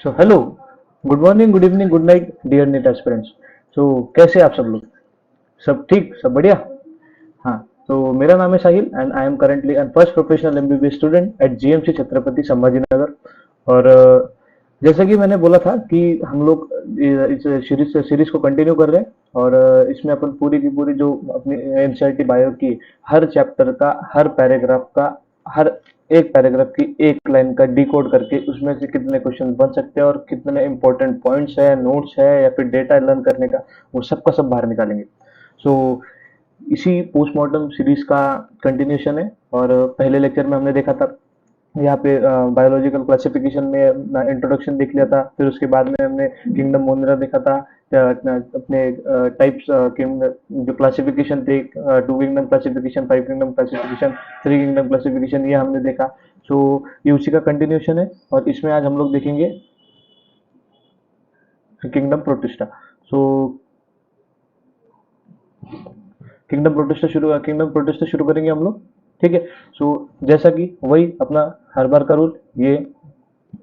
सो hello, good morning, good evening, good night dear NEET aspirants. So कैसे आप सब लोग? सब ठीक, सब बढ़िया। हाँ, तो मेरा नाम है Sahil and I am currently an first professional MBBS student at GMC Chhatrapati Sambhajinagar. और जैसा कि मैंने बोला था कि हम लोग इस सीरीज को कंटिन्यू कर रहे हैं। और इसमें अपन पूरी की पूरी जो अपनी एनसीईआरटी बायो की हर चैप्टर का, हर पैराग्राफ का, हर एक पैराग्राफ की एक लाइन का डिकोड करके उसमें से कितने क्वेश्चन बन सकते हैं और कितने इंपॉर्टेंट पॉइंट्स है, नोट्स है या फिर डेटा लर्न करने का, वो सबका सब बाहर निकालेंगे। सो इसी पोस्टमार्टम सीरीज का कंटिन्यूशन है। और पहले लेक्चर में हमने देखा था, यहाँ पे बायोलॉजिकल क्लासिफिकेशन में इंट्रोडक्शन देख लिया था। फिर उसके बाद में हमने किंगडम मोनेरा देखा था। अपने टाइप्स जो क्लासिफिकेशन थे, two kingdom classification, five kingdom classification, three kingdom classification, ये हमने देखा। सो ये उसी का कंटिन्यूशन है और इसमें आज हम लोग देखेंगे किंगडम प्रोटिस्टा। सो किंगडम प्रोटिस्टा शुरू करेंगे हम लोग। ठीक है। सो जैसा कि वही अपना हर बार का रूल, ये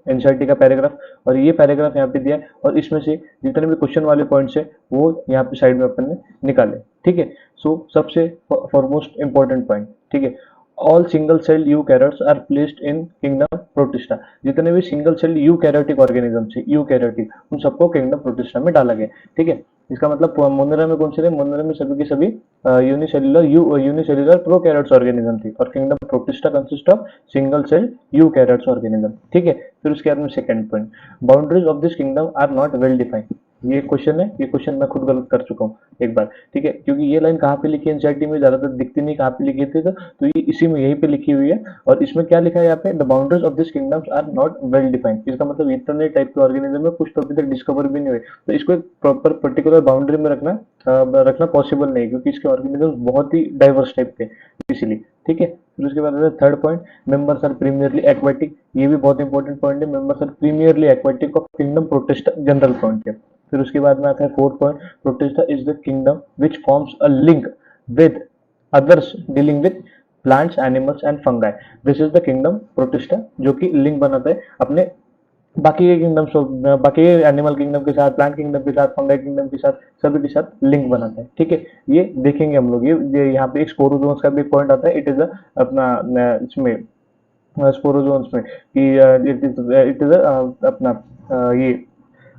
एनसीईआरटी का पैराग्राफ और ये पैराग्राफ यहाँ पे दिया है और इसमें से जितने भी क्वेश्चन वाले पॉइंट्स है वो यहाँ पे साइड में अपन ने निकाले। ठीक है। सो सबसे फॉरमोस्ट इंपॉर्टेंट पॉइंट, ठीक है, all single cell eukaryotes are placed in kingdom protista. जितने भी सिंगल सेल यूकैरियोटिक ऑर्गेनिज्म है, यूकैरियोटिक, उन सबको किंगडम प्रोटिस्टा में डाला गया। ठीक है। इसका मतलब मोनेरा में कौन से थे? मोनेरा में सभी के सभी यूनिसेल्युलर प्रोकैरियोट्स ऑर्गेनिज्म थी और kingdom protista consist of single cell eukaryotes organism. ठीक है। फिर उसके बाद में second point, boundaries of this kingdom are not well defined. ये क्वेश्चन है, ये क्वेश्चन मैं खुद गलत कर चुका हूँ एक बार। ठीक है, क्योंकि ये लाइन कहाँ पे लिखी है एनसीईआरटी में ज्यादातर दिखती नहीं, कहाँ पे लिखी थी, तो ये इसी में यहीं पे लिखी हुई है। और इसमें क्या लिखा है यहाँ पे? The boundaries of this kingdoms are not well defined. इसका मतलब इतने टाइप के ऑर्गेनिज्म है, कुछ तो अभी तक डिस्कवर भी नहीं हुए, तो इसको एक प्रॉपर पर्टिकुलर बाउंड्री में रखना पॉसिबल नहीं, क्योंकि इसके ऑर्गेनिज्म बहुत ही डाइवर्स टाइप के, इसीलिए। ठीक है। फिर उसके बाद third point, members are primarily aquatic. ये भी बहुत इंपॉर्टेंट पॉइंट है, members are primarily aquatic of kingdom protista, general point है। फिर उसके बाद में आता है fourth point, protista is the kingdom which forms a link with others dealing with plants, animals and fungi. This is the kingdom protista, जो कि link बनाता है अपने बाकी के किंगडम्स, बाकी एनिमल किंगडम के साथ, प्लांट किंगडम के साथ, फंगाई किंगडम के साथ, सभी के साथ लिंक बनाता है। ठीक है। ये देखेंगे हम लोग। ये यहाँ पे एक स्पोरोजोन्स का भी पॉइंट आता है। इट इज अपना इसमें स्पोरोजोन्स में कि इट इज अपना ये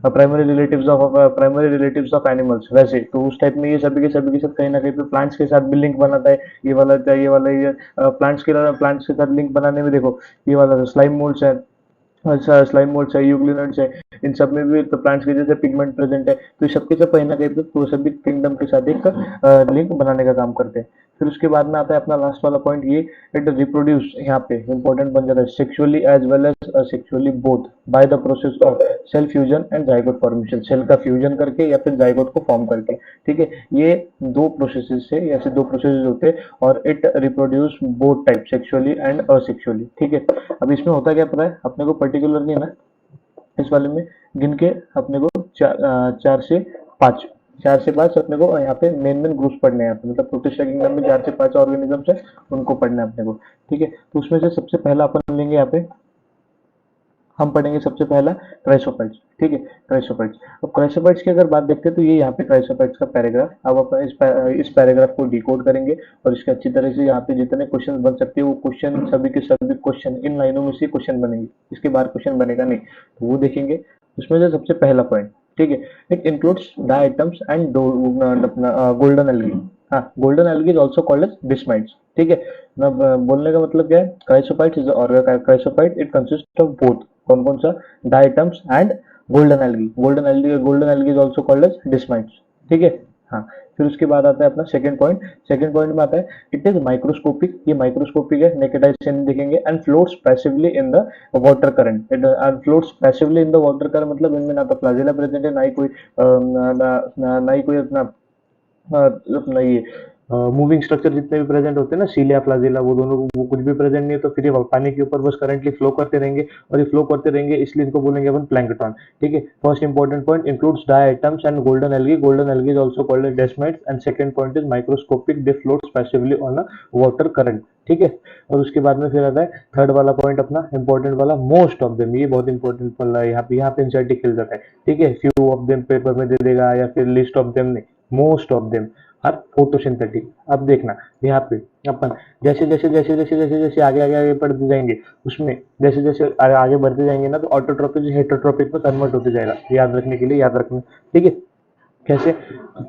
प्राइमरी रिलेटिव्स ऑफ एनिमल्स, वैसे तो उस टाइप में ये सभी के सब कहीं ना कहीं पे प्लांट्स के साथ भी लिंक बनाता है। ये प्लांट्स के साथ लिंक बनाने में देखो, ये वाला स्लाइम मोल्ड्स है, अच्छा स्लाइम मोल्ड्स है, यूग्लिनट्स है, इन सब में भी तो प्लांट्स के जैसे पिगमेंट प्रेजेंट है, तो ये सबके सब कहीं ना कहीं पे तो सभी किंगडम के साथ एक लिंक बनाने का काम करते हैं। फिर उसके बाद में आता है अपना लास्ट वाला पॉइंट, ये इट रिप्रोड्यूस, यहाँ पे इंपॉर्टेंट बन जाता है, sexually as well as asexually both by the process of cell fusion and zygote formation. Cell का फ्यूजन करके या फिर जाइगोट को फॉर्म करके। ठीक है। ये दो प्रोसेसेस से, ऐसे दो प्रोसेसेस होते हैं और it reproduce both type, sexually and asexually. ठीक है। अब इसमें होता क्या पता है अपने को पर्टिकुलरली ना, इस वाले में गिन के अपने को चार से पाँच, चार से पाँच अपने को यहाँ पे मेन मेन ग्रुप्स पढ़ने हैं यहाँ पे, मतलब प्रोटिस्टा किंगडम में चार से पाँच ऑर्गेनिजम्स है, उनको पढ़ना है अपने को। ठीक है। तो उसमें से सबसे पहला अपन लेंगे यहाँ पे, हम पढ़ेंगे सबसे पहला क्राइसोफाइट्स। ठीक है। क्राइसोफाइट्स, अब क्राइसोफाइट्स की अगर बात देखते हैं तो ये यहाँ पे क्राइसोफाइट्स का पैराग्राफ, अब अपन इस पैराग्राफ को डिकोड करेंगे और इसके अच्छी तरह से यहाँ पे जितने क्वेश्चन बन सकते हैं वो क्वेश्चन, सभी के सभी क्वेश्चन इन लाइनों में से क्वेश्चन बनेंगे, इसके बाहर क्वेश्चन बनेगा नहीं, तो वो देखेंगे। उसमें से सबसे पहला पॉइंट, ठीक है, it includes diatoms and golden algae. हाँ, golden algae is also called as desmids. ठीक है। अब बोलने का मतलब क्या है, क्राइसोफाइट्स इज और chrysophyte it consist of both, कौन कौन सा? Diatoms and golden algae. Golden algae is also called as desmids. ठीक है। हाँ। फिर उसके बाद आता है अपना सेकंड पॉइंट। सेकंड पॉइंट में आता है इट इज माइक्रोस्कोपिक। ये माइक्रोस्कोपिक है, नेकेड आई से नहीं दिखेंगे, and floats passively in the water current. It floats passively in the water current, मतलब इनमें ना तो फ्लैजेला प्रेजेंट है, ना ही कोई ना ही कोई अपना अपना ये मूविंग स्ट्रक्चर जितने भी प्रेजेंट होते हैं ना, सीलिया फ्लैजिला, वो दोनों वो कुछ भी प्रेजेंट नहीं है तो फिर ये पानी के ऊपर बस करंटली फ्लो करते रहेंगे, और ये फ्लो करते रहेंगे, इसलिए इनको बोलेंगे अपन प्लैंकटन। ठीक है, first important point includes diatoms and golden algae is also called as desmids, and second point is microscopic, they float passively on a water current. ठीक है, और उसके बाद में फिर आता है थर्ड वाला पॉइंट अपना इंपॉर्टेंट वाला, मोस्ट ऑफ देम, ये बहुत इंपॉर्टेंट वाला है, यहाँ पे इंसर्ट खेल जाता है। ठीक है, फ्यू ऑफ देम पेपर में दे देगा, या फिर लिस्ट ऑफ देम नहीं, most of them are photosynthetic. अब देखना यहाँ पे अपन जैसे आगे आगे आगे बढ़ते जाएंगे, उसमें जैसे जैसे आगे बढ़ते जाएंगे ना, तो ऑटोट्रॉपिक से हेटरोट्रॉपिक में कन्वर्ट होते जाएगा, याद रखने के लिए याद रखना। ठीक है, कैसे,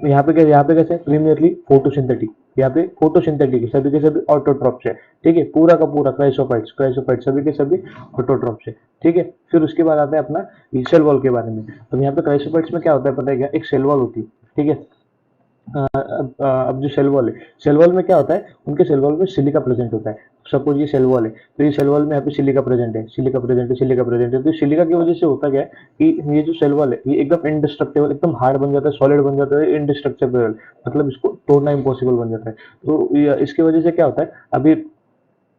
यहाँ पे कैसे प्रीमियरली फोटोसिंथेटिक, यहाँ पे फोटोसिंथेटिक है, सभी के सभी ऑटोट्रॉप्स है। ठीक है, पूरा का पूरा क्राइसोफाइट्स क्राइसोफाइट्स सभी के सभी ऑटोट्रॉप्स है। ठीक है, फिर उसके बाद आता है अपना सेल वॉल के बारे में। अब यहाँ पे क्राइसोफाइट्स में क्या होता है पता है क्या, एक सेल वॉल होती है। ठीक है, अब जो सेल वॉल है, सेल वॉल में क्या होता है, उनके सेल वॉल में सिलिका प्रेजेंट होता है। सपोज ये सेल वॉल है, तो ये सेल वॉल में यहाँ पे सिलिका प्रेजेंट है, सिलिका प्रेजेंट है, सिलिका प्रेजेंट है, तो सिलिका की वजह से होता क्या है कि ये जो सेल वॉल है ये एकदम इनडिस्ट्रक्टेबल, एकदम हार्ड बन जाता है, सॉलिड बन जाता है, इनडिस्ट्रक्टेबल, मतलब इसको तोड़ना इम्पॉसिबल बन जाता है। तो इसकी वजह से क्या होता है, अभी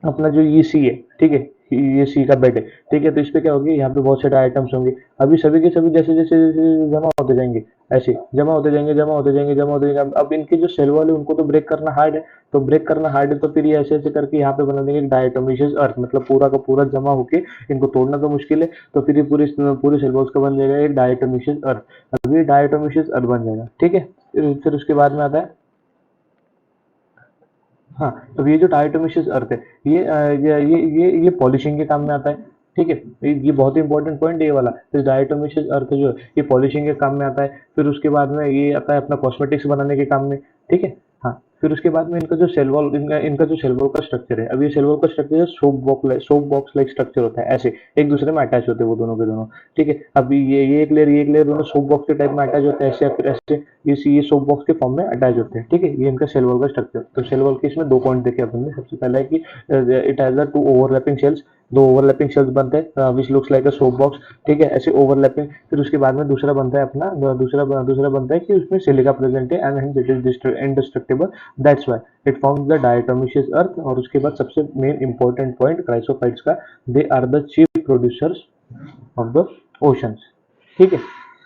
अपना जो ये सी है, ठीक है, ये सी का बेड है। ठीक है, तो इस पे क्या होगी, यहाँ पे बहुत सारे आइटम्स होंगे, अभी सभी के सभी जैसे जैसे जैसे जमा होते जाएंगे, ऐसे जमा होते जाएंगे, जमा होते जाएंगे, जमा होते जाएंगे। अब इनके जो सेल वाले उनको तो ब्रेक करना हार्ड है, तो ब्रेक करना हार्ड है, तो फिर ये ऐसे ऐसे करके यहाँ पे बना देंगे डायटोमिशियस अर्थ, मतलब पूरा का पूरा जमा होके इनको तोड़ना तो मुश्किल है, तो फिर ये पूरी पूरी सेल वॉल्स का बन जाएगा एक डायटोमिशियस अर्थ। अब ये डायटोमिशियस अर्थ बन जाएगा। ठीक है, फिर उसके बाद में आता है, हाँ, तो ये जो डायटोमिशियस अर्थ है, ये पॉलिशिंग के काम में आता है। ठीक है, ये बहुत ही इंपॉर्टेंट पॉइंट ये वाला, तो डायटोमिशियस अर्थ जो है ये पॉलिशिंग के काम में आता है। फिर उसके बाद में ये आता है अपना कॉस्मेटिक्स बनाने के काम में। ठीक है, हाँ, फिर उसके बाद में इनका जो सेल वॉल, इनका जो सेल वॉल का स्ट्रक्चर है, अब ये सेल वॉल का स्ट्रक्चर है सोप बॉक्स लाइक स्ट्रक्चर होता है, ऐसे एक दूसरे में अटैच होते हैं वो दोनों के दोनों। ठीक है, अब ये एक लेयर दोनों सोप बॉक्स के टाइप में अटैच होते हैं, ऐसे या फिर ऐसे, ये सोप बॉक्स के फॉर्म में अटैच होते हैं। ठीक है, ये इनका सेल वॉल का स्ट्रक्चर। तो सेल वॉल के इसमें दो पॉइंट देखे अपन ने, सबसे पहला है कि it has two overlapping cells, दो ओवरलैपिंग सेल्स बनते हैं which looks like a soap box. ठीक है, ऐसे ओवरलैपिंग। फिर उसके बाद में दूसरा बनता है अपना, दूसरा बनता है कि उसमें सिलिका प्रेजेंट है and hence it is indestructible, that's why it forms the diatomaceous earth. और उसके बाद सबसे मेन इंपॉर्टेंट पॉइंट क्राइसोफाइट्स का, they are the chief producers of the oceans. ठीक है,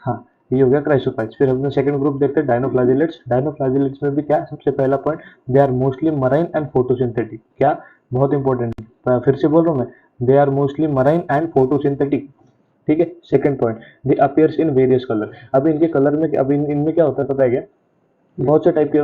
हाँ, ये हो गया क्राइसोफाइट्स। फिर हमने सेकंड ग्रुप देखते हैं डायनोफ्लाजिलेट्स। डायनोफ्लाजिलेट्स में भी क्या, सबसे पहला point, they are mostly marine and photosynthetic. क्या, बहुत इंपॉर्टेंट, फिर से बोल रहा हूँ मैं, they are mostly marine and photosynthetic. ठीक है, second point, they appears in various colour. अब इनके कलर में, अब इनमें क्या होता है पता है क्या, बहुत से टाइप के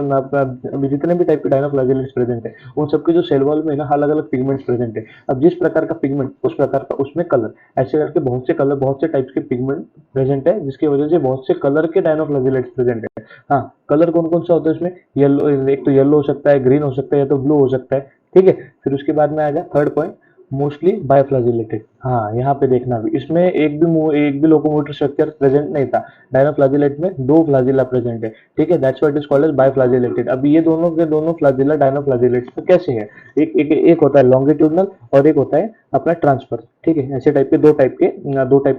अभी जितने भी टाइप के डायनोफ्लाजेलेट्स प्रेजेंट है, उन सबके जो सेल वॉल में है ना, अलग अलग पिगमेंट्स प्रेजेंट है। अब जिस प्रकार का पिगमेंट उस प्रकार का उसमें कलर, ऐसे करके बहुत से कलर, बहुत से टाइप्स के पिगमेंट प्रेजेंट है, जिसकी वजह से बहुत से कलर के डायनोफ्लाजेलेट्स प्रेजेंट है। हाँ, कलर कौन कौन सा होता है इसमें, येलो, एक तो येलो हो सकता है, ग्रीन हो सकता है, या तो ब्लू हो सकता है। ठीक है, फिर उसके बाद में आ गया थर्ड पॉइंट, मोस्टली बायोफ्लाजिलेटेड। हाँ, यहाँ पे देखना भी, इसमें एक भी लोकोमोटर स्ट्रक्चर प्रेजेंट नहीं था। डायनोफ्लाजिलेट में दो फ्लाजिला प्रेजेंट है। ठीक है, that's what is called as biflagellated. अब ये दोनों के दोनों फ्लाजिला डायनोफ्लाजिलेट्स में कैसे है, एक होता है लॉन्गिट्यूडनल और एक होता है अपना ट्रांसफर। ठीक है, ऐसे टाइप के दो टाइप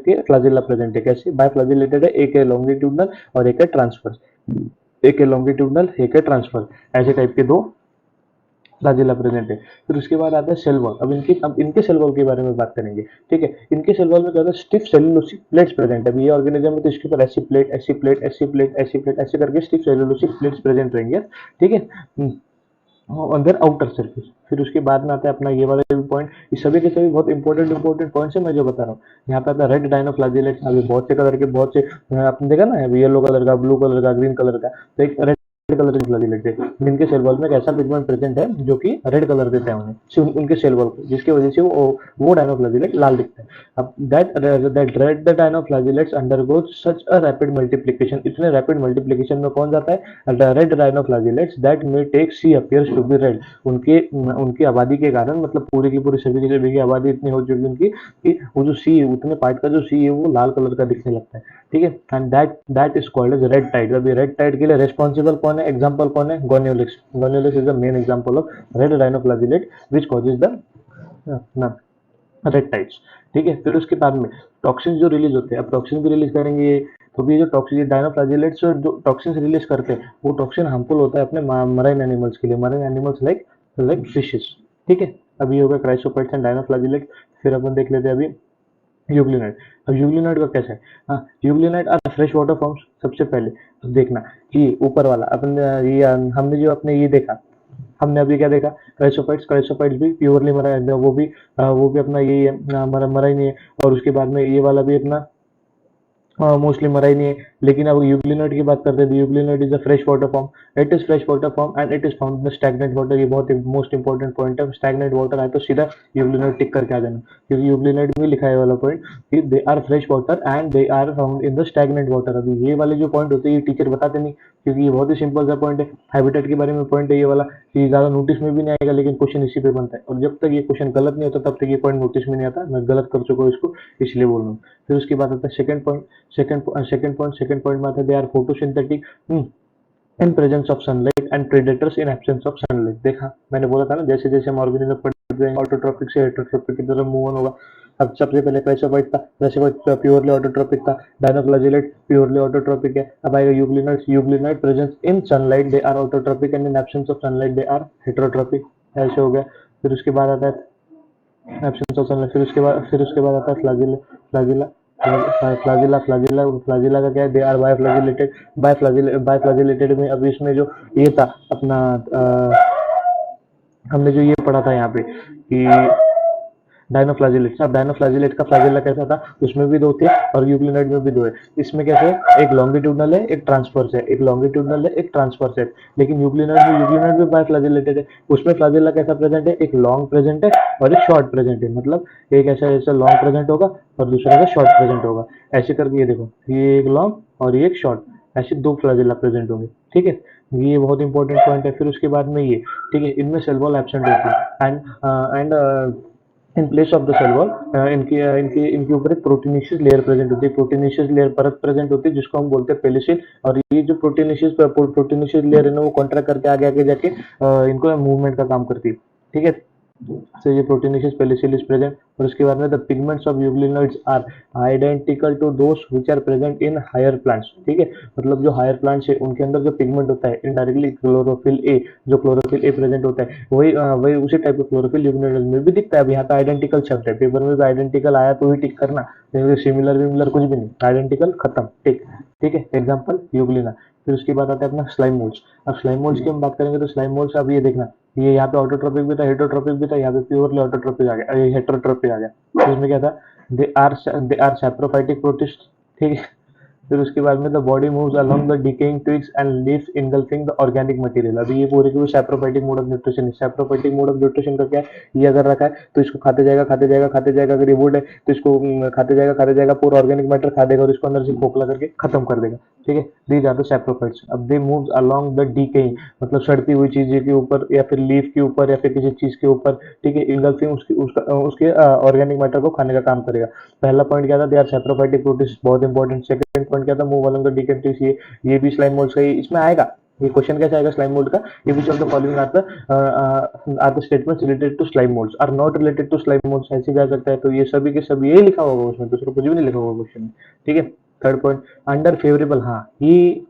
के फ्लाजिला प्रेजेंट है। कैसे, बायफ्लाजिलेटेड है, एक है लॉन्गिट्यूडनल और एक है ट्रांसफर, एक है लॉन्गिट्यूडनल एक है ट्रांसफर, ऐसे टाइप के दो फ्लाजिला प्रेजेंट है। फिर उसके बाद आता है सेल वॉल। अब इनके सेल वॉल के बारे में बात करेंगे। ठीक है, इनके सेल वॉल में क्या होता है, स्टिफ सेलुलोसिक प्लेट्स प्रेजेंट है। अब ये ऑर्गेनिज्म है तो इसके ऊपर ऐसी प्लेट, ऐसी प्लेट, ऐसी प्लेट, ऐसी प्लेट, ऐसे करके स्टिफ सेलुलोसिक प्लेट्स प्रेजेंट रहेंगे। ठीक है, ऑन देयर आउटर सरफेस। फिर उसके बाद में आता है अपना ये वाला भी पॉइंट, ये सभी के सभी बहुत इंपॉर्टेंट पॉइंट्स है मैं जो बता रहा हूँ। यहाँ पे आता है रेड डायनोफ्लाजिलेट्स। अभी बहुत से कलर के, बहुत से आपने देखा ना, येलो कलर का, ब्लू कलर का, ग्रीन कलर का, तो एक रेड कलर के फ्लाजिलेट है, जिनके सेल वॉल में एक ऐसा पिगमेंट प्रेजेंट है जो कि रेड कलर देता है उन्हें, उनके सेल वॉल को, जिसकी वजह से वो डायनोफ्लाजिलेट लाल दिखता है। अब that red dinoflagellates undergo such a rapid multiplication. इतने रैपिड मल्टीप्लिकेशन में कौन जाता है, red dinoflagellates that may take sea appears to be red. उनके उनकी आबादी के कारण, मतलब पूरी की पूरी सभी की आबादी इतनी हो चुकी है उनकी, कि वो जो सी है, उतने पार्ट का जो सी है वो लाल कलर का दिखने लगता है। ठीक है, and that is called as red tide. अभी रेड टाइड के लिए रेस्पॉन्सिबल कौन है, एग्जांपल कौन है, Gonyaulax. Gonyaulax is the main example of red dinoflagellate which causes the red tides. ठीक है, फिर उसके बाद में टॉक्सिन जो रिलीज होते हैं, अब टॉक्सिन भी रिलीज करेंगे, तो ये जो टॉक्सिन डायनोफ्लैजेलेट्स जो टॉक्सिन रिलीज करते हैं वो टॉक्सिन हार्मफुल होता है अपने मराइन एनिमल्स के लिए, marine animals like like fishes. ठीक है, अब ये हो गया क्राइसोपाइट्स एंड डायनोफ्लैजेलेट। फिर अपन देख लेते हैं अभी यूग्लिनाइट। अब यूग्लिनाइट का कैसा है, हाँ यूग्लिनाइट आर फ्रेश वाटर फॉर्म्स। सबसे पहले तो देखना ये ऊपर वाला अपन ये हमने जो अपने ये देखा, हमने अभी क्या देखा, क्राइसोपाइट्स, क्राइसोपाइट्स भी प्योरली मरा है, वो भी अपना यही है, मरा ही नहीं है। और उसके बाद में ये वाला भी अपना मोस्टली मरा ही नहीं है। लेकिन अब यूग्लिनाइट की बात करते हैं, euglenoid is a fresh water form, it is fresh water form and it is found in stagnant water. ये बहुत मोस्ट इंपॉर्टेंट पॉइंट है, स्टैग्नेंट वाटर आए तो सीधा यूग्लिनाइट टिक करके आ जाना, क्योंकि यूग्लिनाइट में लिखा है वाला पॉइंट कि they are fresh water and they are found in the stagnant water. अभी ये वाले जो पॉइंट होते हैं ये टीचर बताते नहीं, क्योंकि ये बहुत ही सिंपल सा पॉइंट है, हैबिटेट के बारे में पॉइंट है ये वाला, कि ज्यादा नोटिस में भी नहीं आएगा, लेकिन क्वेश्चन इसी पे बनता है। और जब तक ये क्वेश्चन गलत नहीं होता तब तक ये पॉइंट नोटिस में नहीं आता, मैं गलत कर चुका हूँ इसको इसलिए बोल रहा हूँ। फिर उसके बाद आता है सेकंड पॉइंट। सेकंड पॉइंट में आता है they are photosynthetic in presence of sunlight and predators in absence of sunlight. देखा मैंने बोला था ना, जैसे जैसे हम ऑर्गेनिज्म बढ़ जाएंगे ऑटोट्रॉपिक से हेटरोट्रॉपिक की तरफ मूव ऑन होगा। अब सबसे पहले क्राइसोफाइट था, क्राइसोफाइट प्योरली ऑटोट्रॉपिक था, डायनोफ्लैजेलेट प्योरली ऑटोट्रॉपिक है। अब आएगा euglenoid, euglenoid presence in sunlight they are autotrophic and in absence of sunlight they are heterotrophic. ऐसे हो गया। फिर उसके बाद आता है एब्सेंस ऑफ सनलाइट। फिर उसके बाद आता है फ्लैजिला। फ्लैजिला फ्लैजिला का क्या है, दे आर बायफ्लैजिलेटेड। बायफ्लैजिलेटेड में अभी इसमें जो ये था अपना हमने जो ये पढ़ा था यहाँ पे कि डायनोफ्लैजिलेट। अब डायनोफ्लैजिलेट का फ्लैजिला कैसा था, उसमें भी दो थे और यूग्लिनाइट में भी दो है। इसमें कैसे है, एक लॉन्गिट्यूडनल है एक ट्रांसफर्स है, एक लॉन्गिट्यूडनल है एक ट्रांसफर्स है। लेकिन यूग्लिनाइट में बायफ्लैजिलेटेड है। उसमें फ्लैजिला कैसा प्रेजेंट है, एक लॉन्ग प्रेजेंट है और एक शॉर्ट प्रेजेंट है। मतलब एक ऐसा ऐसा लॉन्ग प्रेजेंट होगा और दूसरा का शॉर्ट प्रेजेंट होगा। ऐसे करके ये देखो, ये एक लॉन्ग और ये एक शॉर्ट, ऐसे दो फ्लैजिला प्रेजेंट होंगे। ठीक है, ये बहुत इंपॉर्टेंट पॉइंट है। फिर उसके बाद में ये, ठीक है, इनमें सेल वॉल एब्सेंट होती है and in place of the cell wall इनके इनके इनके ऊपर एक प्रोटीनेशियस लेयर प्रेजेंट होती है, प्रोटीनेशियस लेयर परत प्रेजेंट होती है, जिसको हम बोलते हैं पेलिसिल। और ये जो प्रोटीनेशियस लेयर है ना, वो कॉन्ट्रैक्ट करके आगे आगे जाके इनको मूवमेंट का काम करती है। ठीक है, so ये proteinaceous pellicule is present। और उसके बाद में the pigments of euglenoids are identical to those which are present in higher plants। ठीक है, मतलब जो higher plants है उनके अंदर जो पिगमेंट होता है इनडायरेक्टली क्लोरोफिल ए, जो क्लोरोफिल ए प्रेजेंट होता है वही उसी टाइप का क्लोरोफिल यूग्लोनाइड्स में भी दिखता है। अब यहाँ पे आइडेंटिकल शब्द है, पेपर में भी आइडेंटिकल आया तो ही टिक करना, सिमिलर विमिलर कुछ भी नहीं, आइडेंटिकल खत्म टिक। ठीक है, एग्जाम्पल यूग्लिना। फिर उसके बाद आता है अपना स्लाइम मोल्ड्स। अब स्लाइम मोल्ड्स की हम बात करेंगे तो स्लाइम मोल्ड्स, अब ये देखना, ये यहाँ पे ऑटोट्रोपिक भी था हेटरोट्रोपिक भी था, यहाँ पे प्योरली ऑटोट्रोपिक आ गया, ये हेटरोट्रोपिक आ गया। तो इसमें क्या था, दे आर सैप्रोफाइटिक प्रोटिस्ट। ठीक है, फिर उसके बाद में the body moves along the decaying twigs and leaves engulfing the organic material. अभी ये पूरी की सैप्रोफाइटिक मोड ऑफ न्यूट्रिशन है। सैप्रोफाइटिक मोड ऑफ न्यूट्रिशन का क्या है, ये अगर रखा है तो इसको खाते जाएगा खाते जाएगा खाते जाएगा, अगर ये वुड है तो इसको खाते जाएगा पूरा ऑर्गेनिक मैटर खा देगा और इसको अंदर से खोखला करके खत्म कर देगा। ठीक है, दीज आर द सैप्रोफाइट्स। अब they moves along the decaying, मतलब सड़ती हुई चीज के ऊपर या फिर लीफ के ऊपर या फिर किसी चीज के ऊपर। ठीक है, इनगल्फिंग उसके ऑर्गेनिक मैटर को खाने का काम करेगा। पहला पॉइंट क्या था, दे आर सैप्रोफाइटिक प्रोटिस्ट, बहुत इंपॉर्टेंट। सेकंड पॉइंट क्या था, मूव अलोंग द डिकेइंग। ये भी स्लाइम मोल्ड का ही इसमें आएगा। ये क्वेश्चन कैसे आएगा स्लाइम मोल्ड का, ये which of the following are the statements related to slime moulds are not related to slime moulds, ऐसे भी आ सकता है। तो ये सभी के सभी यही लिखा होगा उसमें, दूसरा कुछ भी नहीं लिखा होगा क्वेश्चन में। ठीक है, थर्ड पॉइंट अंडर फेवरेबल। हाँ, ये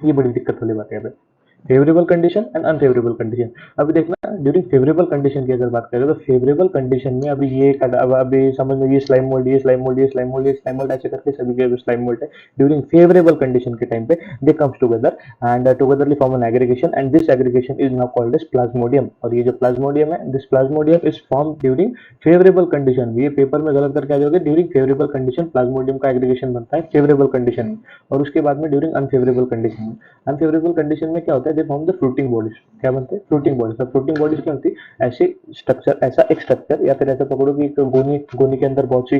बड़ी दिक्कत वाली बात है यहाँ पे, favourable condition and unfavourable condition. अभी देखना, ड्यूरिंग फेवरेबल कंडीशन की अगर बात करें तो फेवरेबल कंडीशन में अभी अभी समझ में, ये स्लाइम मोल्ड ये स्लाइम मोल्ड ये स्लाइम मोल्ड ये स्लाइम मोल्ड ऐसे करके सभी के स्लाइम मोल्ड है। ड्यूरिंग फेवरेबल कंडीशन के टाइम पे they comes together and togetherly form an aggregation and this aggregation is now called as plasmodium. और ये जो प्लाज्मोडियम है, this plasmodium is form during favourable condition. ये पेपर में गलत करके आ जाओगे, ड्यूरिंग फेवरेबल कंडीशन प्लाज्मोडियम का एग्रीगेशन बनता है फेवरेबल कंडीशन में। और उसके बाद में ड्यूरिंग अनफेवरेबल कंडीशन में, अनफेवरेबल कंडीशन में क्या होता है, they form the fruiting bodies. क्या बनते हैं, फ्रूटिंग बॉडीज। अब फ्रूटिंग बॉडीज क्या होती है, ऐसे स्ट्रक्चर, ऐसा एक स्ट्रक्चर या फिर ऐसा पकड़ो कि एक गोनी गोनी के अंदर बहुत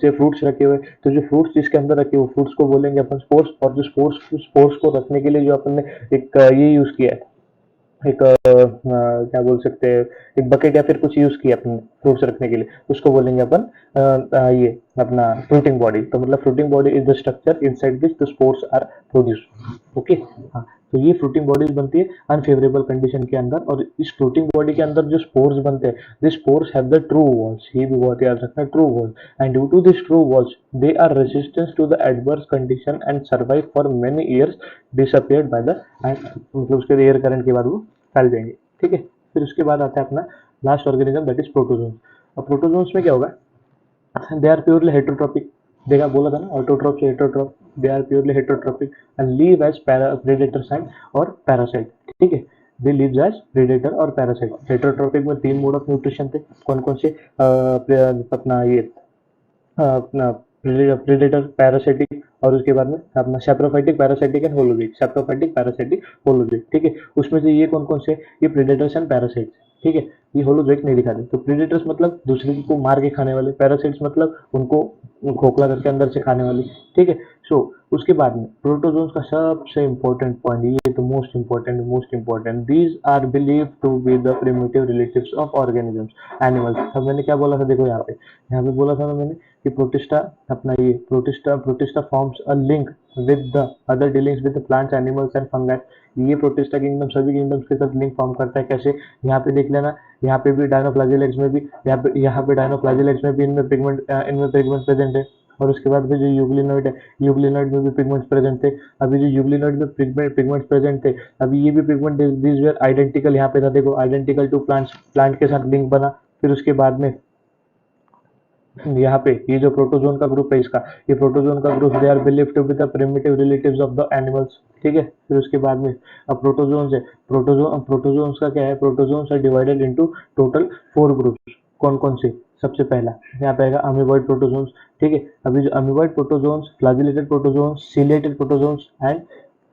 से फ्रूट्स रखे हुए। तो जो फ्रूट्स जिसके अंदर रखे हुए फ्रूट्स को बोलेंगे अपन स्पोर्स। और जो स्पोर्स को रखने के लिए जो अपन ने एक ये यूज किया है, एक क्या बोल सकते हैं, एक बकेट या फिर कुछ यूज किया अपने फ्रूट्स रखने के लिए, उसको बोलेंगे अपन ये अपना फ्रूटिंग बॉडी। तो मतलब fruiting body is the structure inside which the spores are produce. Okay, हाँ, तो ये फ्रूटिंग बॉडीज बनती है अनफेवरेबल कंडीशन के अंदर, और इस फ्रूटिंग बॉडी के अंदर जो स्पोर्स बनते हैं, this spores have the true walls, ये भी बहुत याद रखना है, true walls, and due to this true walls they are resistance to the adverse condition and survive for many years disappeared by the end, मतलब उसके एयर करंट के बाद वो फैल जाएंगे। ठीक है, फिर उसके बाद आता है अपना last organism, that is protozoan. अब प्रोटोजोन्स में क्या होगा, दे आर प्योरली हेटरोट्रॉपिक, देखा बोला था ना, ऑटोट्रॉप से heterotroph, they are purely heterotrophic and live as predators and और पैरासाइट। ठीक है, दे लिव्स एज प्रेडेटर और पैरासाइट। हेटरोट्रॉपिक में 3 मोड ऑफ न्यूट्रिशन थे, कौन कौन से, अपना ये अपना प्रेडेटर, पैरासाइटिक, और उसके बाद में अपना saprophytic, parasitic and holozoic, saprophytic, parasitic, holozoic. ठीक है, उसमें से ये कौन कौन से, ये प्रेडेटर्स एंड पैरासाइट्स। ठीक है, ये होलोजोइक नहीं दिखाते। तो प्रेडेटर्स मतलब दूसरे को मार के खाने वाले, पैरासाइट्स मतलब उनको खोखला करके अंदर से खाने वाले। ठीक है, सो उसके बाद में प्रोटोजोन्स का सबसे इंपॉर्टेंट पॉइंट, ये तो most important, these are believe to be the primitive relatives of organisms, animals. अब मैंने क्या बोला था, देखो यहाँ पे बोला था ना मैंने कि प्रोटिस्टा, अपना ये protista forms a link with the other dealings with the plants, animals and fungi. ये प्रोटिस्टा किंगडम सभी किंगडम्स के साथ लिंक फॉर्म करता है। कैसे, यहाँ पे देख लेना, यहाँ पे भी डायनोफ्लाजेलेट्स में भी, यहाँ पे डायनोफ्लाजेलेट्स में भी इनमें पिगमेंट प्रेजेंट है। और उसके बाद भी जो यूग्लिनॉइड है, यूग्लिनॉइड में भी पिगमेंट्स प्रेजेंट थे। अभी जो यूग्लिनॉइड में पिगमेंट्स प्रेजेंट थे, अभी ये भी पिगमेंट, दिस वेर आइडेंटिकल, यहाँ पे था देखो, आइडेंटिकल टू प्लांट्स, प्लांट के साथ लिंक बना। फिर उसके बाद में यहाँ पे ये जो प्रोटोजोन का ग्रुप है, इसका ये प्रोटोजोन का ग्रुप, they are believe to be the primitive relatives of the animals. ठीक है, फिर उसके बाद में अब प्रोटोजोन्स है, प्रोटोजोन्स का क्या है, protozoans are divided into total 4 groups. कौन कौन से, सबसे पहला यहाँ पे आएगा अमीबॉइड प्रोटोजोन्स। ठीक है, अभी जो amoeboid protozoans, flagellated protozoans, ciliated protozoans and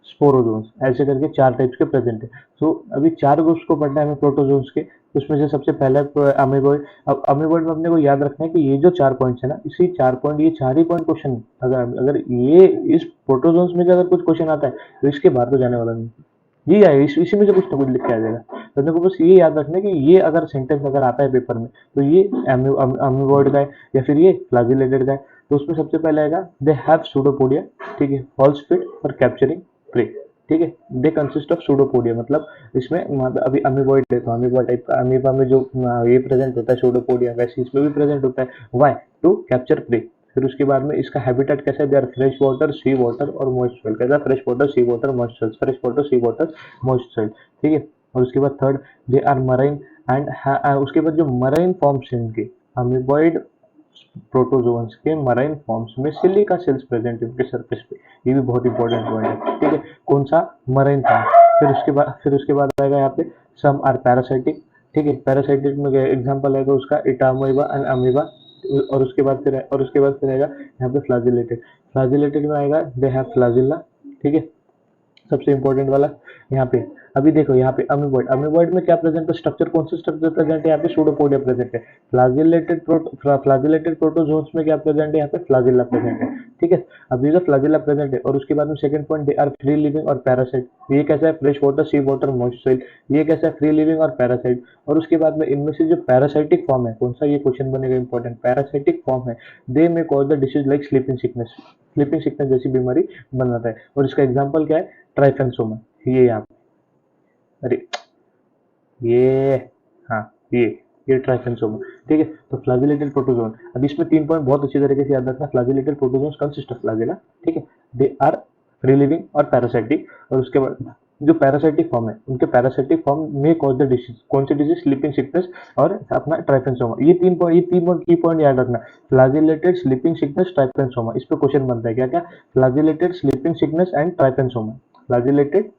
sporozoans, ऐसे करके 4 टाइप्स के प्रेजेंट है। तो अभी 4 ग्रुप्स को पढ़ना है हमें प्रोटोजोन्स के। उसमें से सबसे पहला अमीबॉइड। अब अमीबॉइड में अपने को याद रखना है कि ये जो 4 पॉइंट्स है ना, इसी 4 पॉइंट, ये 4 ही पॉइंट क्वेश्चन, अगर अगर ये इस प्रोटोजोन्स में से अगर कुछ क्वेश्चन आता है तो इसके बाहर तो जाने वाला नहीं। ये आएगा, इसी में से कुछ ना कुछ लिख के आ जाएगा। तो अपने को बस ये याद रखना है कि ये अगर सेंटेंस अगर आता है पेपर में, तो ये अमीबॉइड का है या फिर ये फ्लैजिलेटेड का है। तो उसमें सबसे पहले आएगा, दे हैव सूडोपोडिया। ठीक है, फॉल्स फिट और कैप्चरिंग प्रे। ठीक है, दे कंसिस्ट ऑफ सूडोपोडिया, मतलब इसमें अभी अमीबॉइड है तो अमीबा टाइप का, अमीबा में जो ये प्रेजेंट होता है सूडोपोडिया, वैसे इसमें भी प्रेजेंट होता है। Why, to capture prey. फिर उसके बाद में इसका हैबिटेट कैसा है, they are fresh water, sea water और मॉइस्ट सॉइल। कैसा, fresh water, sea water, moist soil, fresh water, sea water, moist soil. ठीक है, और उसके बाद third, they are marine and, उसके बाद जो मराइन फॉर्म्स हैं इनके, अमीबॉइड प्रोटोजोन्स के मराइन फॉर्म्स में सिलिका सेल्स प्रेजेंट है उनके सरफेस पे। ये भी बहुत इंपॉर्टेंट पॉइंट है। ठीक है, कौन सा, मराइन फॉर्म। फिर उसके बाद आएगा यहाँ पे सम आर पैरासाइटिक। ठीक है, पैरासाइटिक में एग्जांपल आएगा उसका इटामोइबा एंड अमीबा। और उसके बाद फिर आएगा यहाँ पे फ्लैजिलेटेड। फ्लैजिलेटेड में आएगा, दे हैव फ्लैजिला। ठीक है, सबसे इंपॉर्टेंट वाला यहाँ पे। अभी देखो यहाँ पे अमीबॉइड, अमीबॉइड में क्या प्रेजेंट है, स्ट्रक्चर, कौन सा स्ट्रक्चर प्रेजेंट है, यहाँ पे सूडोपोडिया प्रेजेंट है। फ्लैजिलेटेड प्रोटोजोन्स में क्या प्रेजेंट है, यहाँ पे फ्लैजिला प्रेजेंट है। ठीक है, अभी जो फ्लैजिला प्रेजेंट है, और उसके बाद में second point, they are free living और पैरासाइट। ये कैसा है, fresh water, sea water, moist soil. ये कैसा है, फ्री लिविंग और पैरासाइट। और उसके बाद में इनमें से जो पैरासाइटिक फॉर्म है, कौन सा, ये क्वेश्चन बनेगा इंपॉर्टेंट, पैरासाइटिक फॉर्म है, दे में cause the disease like sleeping sickness, sleeping sickness जैसी बीमारी बनाता है। और इसका एग्जाम्पल क्या है, ट्राइफेंसोमा। ये यहाँ, अरे ये, हाँ, ये ट्राइफेंसोमा। ठीक है, तो फ्लैजिलेटेड प्रोटोजोन, अब इसमें 3 पॉइंट बहुत अच्छी तरीके से याद रखना। Flagellated protozoan consist of flagella. ठीक है, दे आर फ्री लिविंग और पैरासाइटिक। और उसके बाद जो पैरासाइटिक फॉर्म है, उनके पैरासाइटिक फॉर्म में कॉज द डिसीज, कौन सी डिजीज, स्लीपिंग सिकनेस और अपना ट्राइफेंसोमा। ये तीन पॉइंट की पॉइंट याद रखना, फ्लैजिलेटेड, स्लीपिंग सिकनेस, ट्राइफेंसोमा। इस पे क्वेश्चन बनता है क्या क्या, flagellated, sleeping sickness and trypanosoma. Flagellated,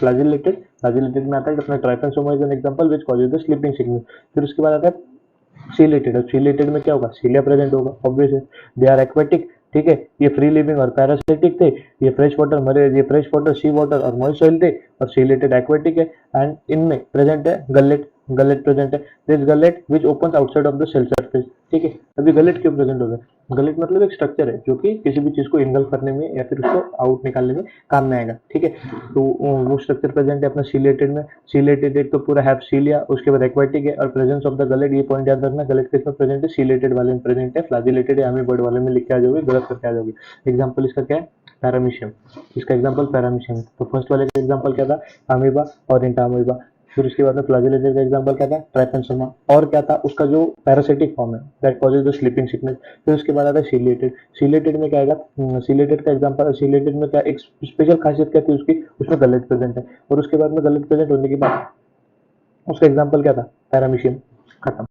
flagellated में आता है अपना trypanosoma is an example which causes the sleeping sickness. फिर उसके बाद आता है सीलेटेड। अब सीलेटेड में क्या होगा, सीलिया प्रेजेंट होगा, ऑब्वियस है। They are aquatic. ठीक है, ये फ्री लिविंग और पैरासिटिक थे। ये फ्रेश वाटर, सी वाटर और मॉइस्ट सॉइल थे। और सीलेटेड एक्वेटिक है, एंड इनमें प्रेजेंट है गलेट। गलेट प्रेजेंट है, this gullet which open outside of the cell surface. ठीक है, अभी गलेट क्यों प्रेजेंट होगा, गलेट मतलब एक स्ट्रक्चर है जो कि किसी भी चीज को इनगल्फ करने में या फिर उसको आउट निकालने में काम में आएगा। ठीक है, तो वो स्ट्रक्चर प्रेजेंट है अपना सीलेटेड में। सीलेटेड एक तो पूरा हैव सीलिया, उसके बाद एक्वाटिक है, और प्रेजेंस ऑफ द गलेट, ये पॉइंट याद रखना, गलेट किसमें प्रेजेंट है, सीलेटेड वाले में प्रेजेंट है। फ्लैजिलेटेड या अमीबॉइड वाले में लिख के आ जाओगे, गलत करके आ जाओगे। एग्जांपल इसका क्या है, पैरामीशियम, इसका एग्जांपल पैरामीशियम। तो फर्स्ट वाले का एग्जांपल क्या था, अमीबा और इंटामीबा। फिर उसके बाद में फ्लैजेलेटेड का एग्जांपल क्या था, ट्राइपेंसोमा। और क्या था उसका जो पैरासिटिक फॉर्म है that causes the sleeping sickness. फिर उसके बाद आता है सीलेटेड। सीलेटेड में क्या आएगा, सीलेटेड का एग्जांपल, सीलेटेड में क्या एक स्पेशल खासियत क्या थी उसकी, उसमें गलत प्रेजेंट है। और उसके बाद में गलत प्रेजेंट होने के बाद उसका एग्जांपल क्या था, पैरामीशियम। खत्म।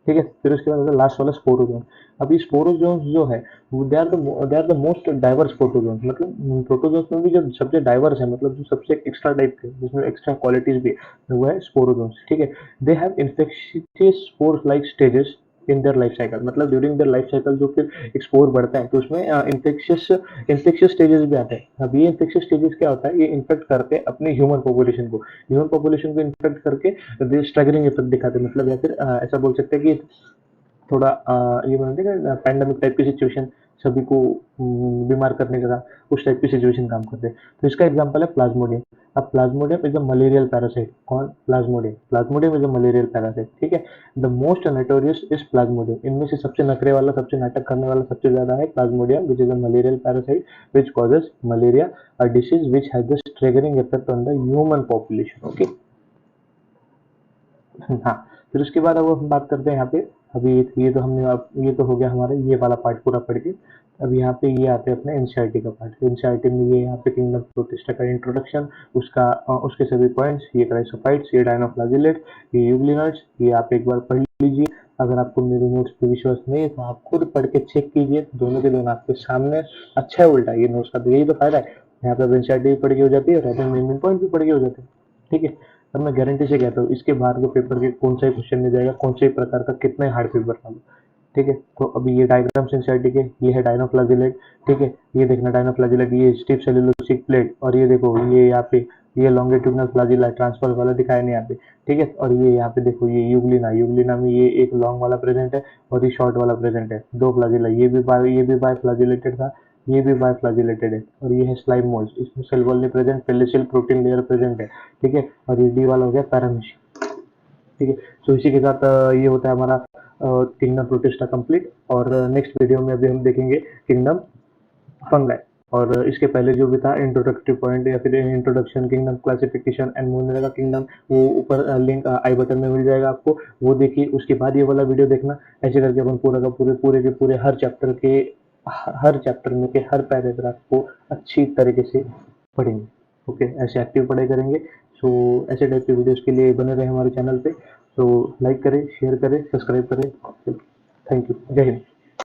ठीक है, फिर उसके बाद लास्ट वाला स्पोरोजोन। अभी स्पोरोजोन जो है they are the most diverse protozoan, मतलब प्रोटोजोन्स में भी जो सबसे डाइवर्स है, मतलब जो सबसे एक्स्ट्रा टाइप के जिसमें एक्स्ट्रा क्वालिटीज भी है वो है स्पोरोजोन्स। ठीक है, they have infectious spore like stages in their life cycle, मतलब ड्यूरिंग देयर लाइफ साइकिल जो फिर एक स्पोर बढ़ता है तो उसमें इन्फेक्शियस स्टेजेस भी आते हैं। अब ये इन्फेक्शियस स्टेजेस क्या होता है, ये इन्फेक्ट करते हैं अपनी ह्यूमन पॉपुलेशन को इन्फेक्ट करके स्ट्रगलिंग इफेक्ट दिखाते हैं, मतलब या फिर ऐसा बोल सकते हैं कि थोड़ा ये बोलते हैं ना पैंडेमिक टाइप की सिचुएशन, सभी को बीमार करने का उस टाइप की सिचुएशन काम करते हैं। तो इसका एग्जांपल है प्लाज्मोडियम। अब plasmodium is a malarial parasite. कौन, plasmodium. Plasmodium is a malarial parasite. ठीक है, the most notorious is plasmodium. इनमें से सबसे नखरे वाला, सबसे नाटक करने वाला सबसे ज्यादा है Plasmodium, which is a malarial parasite which causes malaria, a disease which has the triggering effect on the human population. Okay, हाँ। फिर उसके बाद अब हम बात करते हैं यहाँ पे, अभी ये तो हमने, अब ये तो हो गया हमारा ये वाला पार्ट पूरा पढ़ के। अब यहाँ पे ये आते हैं अपने एनसीईआरटी का पार्ट। एनसीईआरटी में ये यहाँ पे किंगडम प्रोटिस्टा का इंट्रोडक्शन, उसका उसके सभी पॉइंट्स, ये क्राइसोफाइट्स, ये डायनोफ्लैजिलेट, ये यूग्लिनर्ड्स, ये आप एक बार पढ़ लीजिए। अगर आपको मेरे नोट्स पे विश्वास नहीं है तो आप खुद पढ़ के चेक कीजिए, दोनों के दोनों आपके सामने। अच्छा है उल्टा, ये नोट्स का तो यही तो फायदा है, यहाँ पे एनसीईआरटी भी पढ़ के हो जाती है और मेन मेन पॉइंट भी पढ़ के हो जाते हैं। ठीक है, और मैं गारंटी से कहता हूँ इसके बाहर के पेपर के कौन सा ही क्वेश्चन नहीं जाएगा, कौन से ही प्रकार का कितना ही हार्ड पेपर का। ठीक है, तो अभी ये डायग्राम सिंसियरिटी के, ये है डायनोफ्लैजिलेट। ठीक है, ये देखना डायनोफ्लैजिलेट, ये स्टिफ सेलुलोसिक प्लेट, और ये देखो ये यहाँ पे ये लॉन्गिट्यूडनल फ्लैजिला ट्रांसफर वाला दिखाया नहीं यहाँ पे। ठीक है, और ये यहाँ पे देखो ये यूग्लिना, यूग्लिना में ये एक लॉन्ग वाला प्रेजेंट है और ये शॉर्ट वाला प्रेजेंट है, दो फ्लैजिला। ये भी बाय फ्लैजिलेटेड था, ये भी बाय फ्लैजिलेटेड है। और ये है स्लाइम मोल्ड, इसमें सेल वॉल नहीं प्रेजेंट, पेलिसिल प्रोटीन लेयर प्रेजेंट है। ठीक है, और ये डी वाला हो गया पैरामीशियम। ठीक है, तो इसी के साथ ये होता है हमारा किंगडम प्रोटिस्टा कंप्लीट। और नेक्स्ट वीडियो में अभी हम देखेंगे किंगडम फंगाई। और इसके पहले जो भी था इंट्रोडक्टरी पॉइंट या फिर introduction, kingdom classification and Monera का किंगडम, वो ऊपर लिंक आई बटन में मिल जाएगा आपको, वो देखिए। उसके बाद ये वाला वीडियो देखना। ऐसे करके अपन पूरा का पूरे के पूरे हर चैप्टर में के हर पैराग्राफ को अच्छी तरीके से पढ़ेंगे। ओके, ऐसे एक्टिव पढ़ाई करेंगे। सो ऐसे टाइप के वीडियोस के लिए बने रहे हमारे चैनल पे। सो लाइक करें, शेयर करें, सब्सक्राइब करें। थैंक यू, जय हिंद।